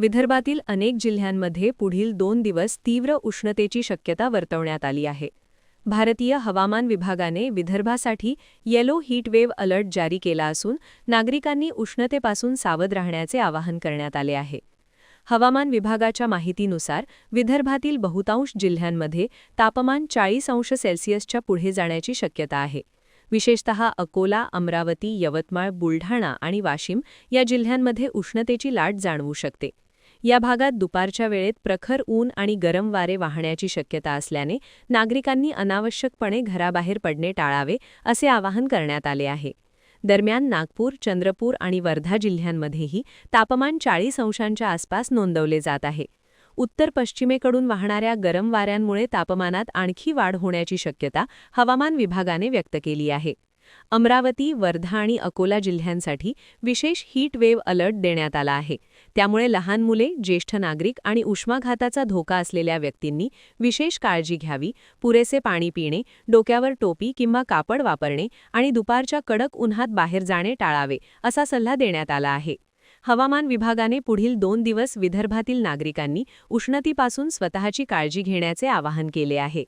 विदर्भातील अनेक जिल्ह्यांमध्ये पुढील 2 दिवस तीव्र उष्णतेची शक्यता वर्तवण्यात आली आहे. भारतीय हवामान विभागाने विदर्भासाठी येलो हीट वेव्ह अलर्ट जारी केला असून नागरिकांनी उष्णतेपासून सावध राहण्याचे आवाहन करण्यात आले आहे. हवामान विभागाच्या माहितीनुसार विदर्भातील बहुतांश जिल्ह्यांमध्ये तापमान 40°C पुढे जाण्याची शक्यता आहे. विशेषतः अकोला, अमरावती, यवतमाळ, बुलढाणा आणि वाशिम या जिल्ह्यांमध्ये उष्णतेची लाट जाणवू शकते. या भागात दुपारच्या वेळेत प्रखर ऊन आणि गरम वारे वाहण्याची शक्यता असल्याने नागरिकांनी अनावश्यकपणे घराबाहेर पडणे टाळावे असे आवाहन करण्यात आले आहे. दरम्यान नागपूर, चंद्रपूर आणि वर्धा जिल्ह्यांमध्येही तापमान 40°च्या आसपास नोंदवले जात आहे. उत्तर-पश्चिमेकडून वाहणाऱ्या गरम वाऱ्यांमुळे तापमानात आणखी वाढ होण्याची शक्यता हवामान विभागाने व्यक्त केली आहे. अमरावती, वर्धा आणि अकोला जिल्ह्यांसाठी विशेष हीट वेव्ह अलर्ट देण्यात आला आहे. त्यामुळे लहान मुले, ज्येष्ठ नागरिक आणि उष्माघाताचा धोका असलेल्या व्यक्तींनी विशेष काळजी घ्यावी, पुरेसे पाणी पिणे, डोक्यावर टोपी किंवा कापड वापरणे आणि दुपारच्या कडक उन्हात बाहेर जाणे टाळावे असा सल्ला देण्यात आला आहे. हवामान विभागाने पुढील 2 दिवस विदर्भातील नागरिकांनी उष्णतेपासून स्वतःची काळजी घेण्याचे आवाहन केले आहे.